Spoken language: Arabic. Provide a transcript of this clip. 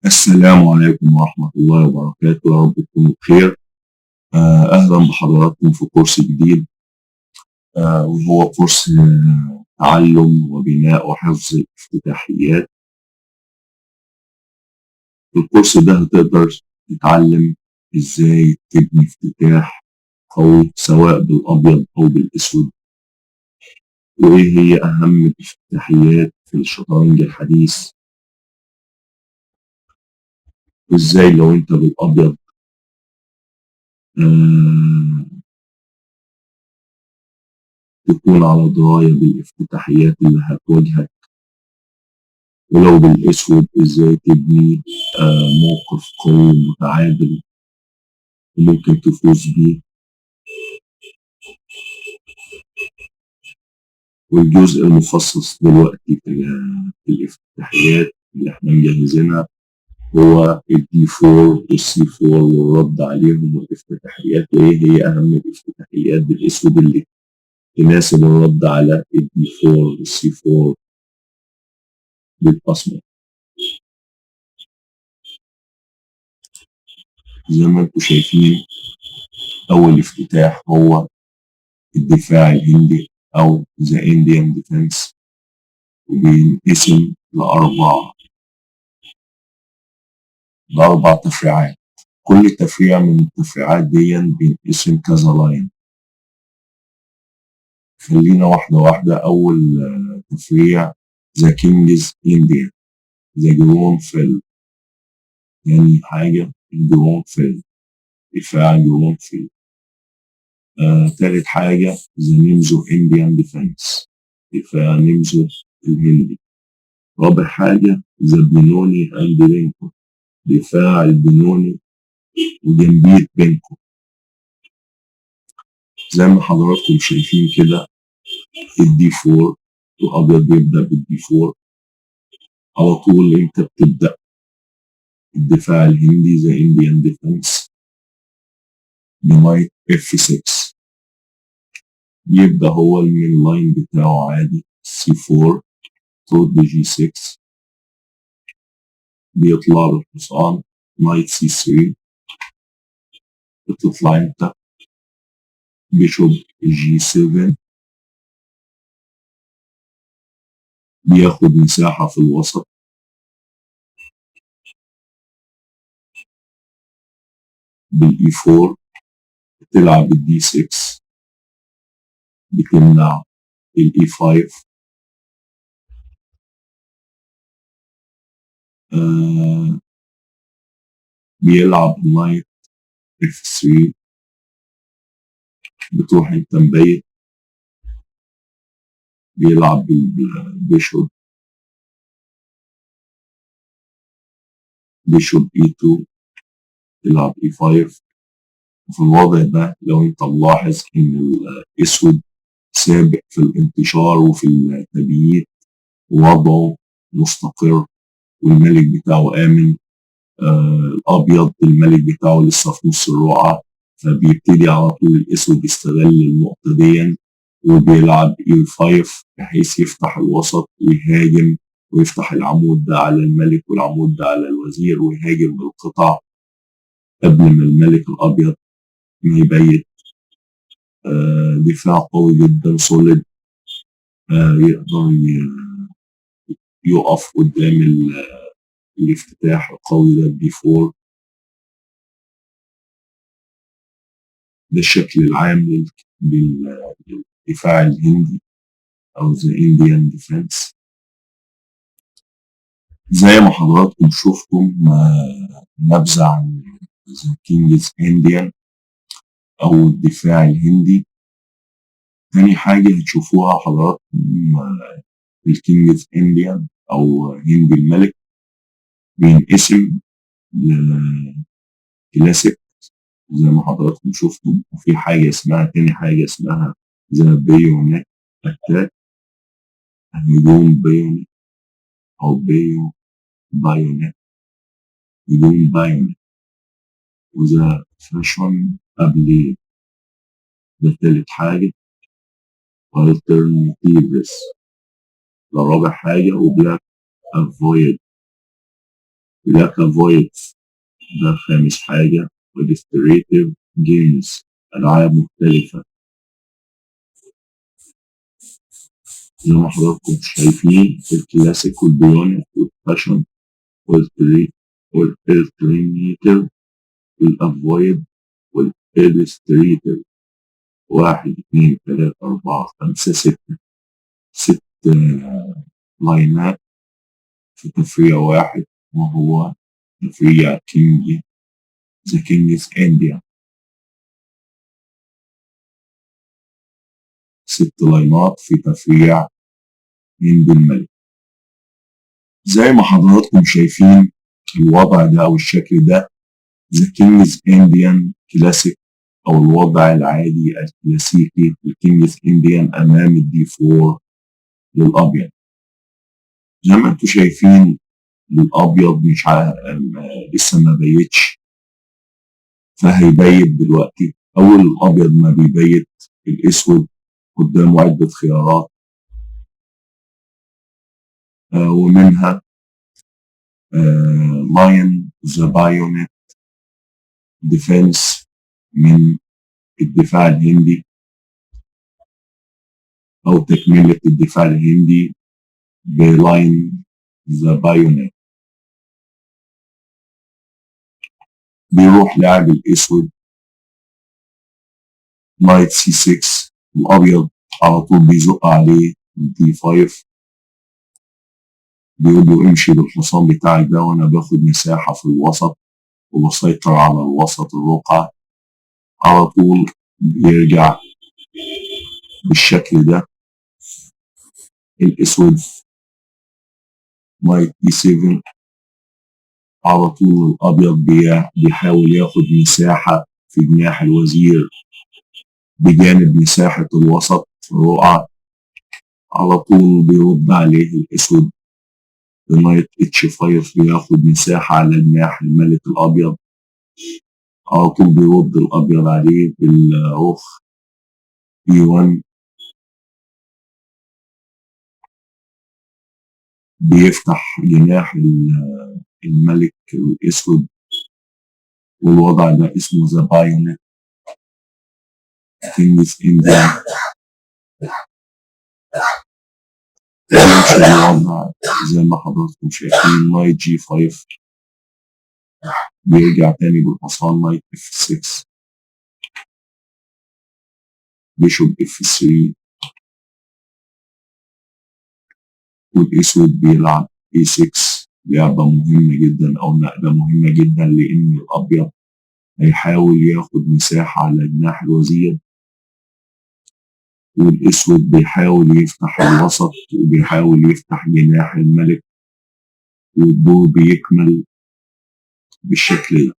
السلام عليكم ورحمة الله وبركاته، يا رب تكونوا بخير. أهلا بحضراتكم في كورس جديد، وهو كورس تعلم وبناء وحفظ الافتتاحيات. في الكورس ده هتقدر تتعلم إزاي تبني افتتاح قوي سواء بالأبيض أو بالأسود، وإيه هي أهم الافتتاحيات في الشطرنج الحديث، وإزاي لو أنت بالأبيض آه، تكون على دراية بالافتتاحيات اللي هتواجهك، ولو بالأسود إزاي تبني موقف قوي متعادل وممكن تفوز بيه. والجزء المخصص دلوقتي في الافتتاحيات اللي احنا مجهزينها هو الدي 4 والسي 4 والرد عليهم والافتتاحيات، وايه هي أهم الافتتاحيات بالأسود اللي تناسب الرد على الدي 4 والسي 4 بالأسمر. زي ما انتم شايفين، أول افتتاح هو الدفاع الهندي أو The Indian Defense، وبينقسم لأربع تفريعات. كل تفريع من التفريعات دي بينقسم كذا لاين. خلينا واحدة واحدة. أول تفريع The King's Indian، The Grunfeld. تاني حاجة الجرونفيلد، دفاع الجرونفيلد. تالت حاجة The Nimzo Indian Defense، دفاع نيمزو الهندي. رابع حاجة The Benoni and Benko، دفاع البنوني وجنبيه بينكو. زي ما حضراتكم شايفين كده، الدي 4 الأبيض بيبدأ بالدي 4 على طول. أنت بتبدأ الدفاع الهندي زي إنديان ديفنس بنايت اف 6، بيبدأ هو المين لاين بتاعه عادي سي 4 تود جي 6، بيطلع بالحصان نايت سي 3، بتطلع انت بيشوب جي 7، بياخد مساحة في الوسط، بالاي 4 بتلعب الدي 6، بتمنع الاي 5. بيلعب نايت اف 3، بتروح انت مبيت، بيلعب بيشوب اي 2، تلعب اي 5. وفي الوضع ده لو انت ملاحظ ان الاسود سابق في الانتشار وفي التبييت، ووضعه مستقر والملك بتاعه آمن. الأبيض الملك بتاعه لسه في نص الرقعة، فبيبتدي على طول الأسود يستغل النقطة دي وبيلعب اي 5 بحيث يفتح الوسط ويهاجم، ويفتح العمود ده على الملك والعمود ده على الوزير، ويهاجم بالقطع قبل ما الملك الأبيض ما يبيت. دفاع قوي جدا سوليد، يقدر يقف قدام الافتتاح القوي ده بي 4. ده الشكل العام للدفاع الهندي أو The Indian Defense. زي ما حضراتكم شفتم نبذة عن The King's Indian أو الدفاع الهندي. تاني حاجة هتشوفوها حضراتكم الكينجز انديان أو هند الملك، بينقسم لكلاسيك زي ما حضراتكم شفتم، وفي حاجة اسمها تاني حاجة اسمها ذا بيونيت أتاك، هجوم بيونيت أو بايونيت، هجوم بايونيت. وذا فاشون قبل ده تالت حاجة، alternatives ده رابع حاجة، وبلاك افويد black and white ده خامس حاجة. illustrative games ألعاب مختلفة زي ما حضراتكم شايفين. الكلاسيك والبيونت والفاشن والالترنيتيف والافويد والإلستريتيف. 1 2 3 4 5 6 ست لاينات في تفريع واحد، وهو تفريع كينج ذا كينجز انديا. 6 لاينات في تفريع هند الملك. زي ما حضراتكم شايفين الوضع ده او الشكل ده ذا كينجز انديان كلاسيك او الوضع العادي الكلاسيكي. الكينجز انديان امام الدي 4 للابيض. زي ما انتم شايفين الابيض مش لسه ما بيتش، فهيبيت دلوقتي. اول الابيض ما بيبيت الاسود قدامه عده خيارات، ومنها لاين ذا بايونيت ديفense من الدفاع الهندي او تكمله الدفاع الهندي بلاين ذا بايونيت. بيروح لاعب الاسود نايت سي 6. الابيض على طول بيزق عليه دي 5، بيقول له امشي بالحصان بتاعك ده وانا باخد مساحه في الوسط وبسيطر على الوسط الرقعه. على طول بيرجع بالشكل ده. الاسود نايت دي 7. على طول الابيض بيحاول ياخد مساحه في جناح الوزير بجانب مساحه الوسط الرقعه. على طول بيرد عليه الاسود بنايت اتش 5، بياخد مساحه على جناح الملك الابيض. على طول بيرد الابيض عليه بالروخ بي 1، بيفتح جناح الملك الاسود. والوضع ده اسمه ذا بايونيت كينجز انديان. بيمشي الوضع زي ما حضراتكم شايفين نايت جي 5، بيرجع تاني بالحصان نايت اف 6، بيشوب اف 3، والاسود بيلعب اي 6. لعبة مهمة جدا او نقلة مهمة جدا، لان الابيض هيحاول ياخد مساحة على جناح الوزير، والاسود بيحاول يفتح الوسط وبيحاول يفتح جناح الملك، والدور بيكمل بالشكل ده.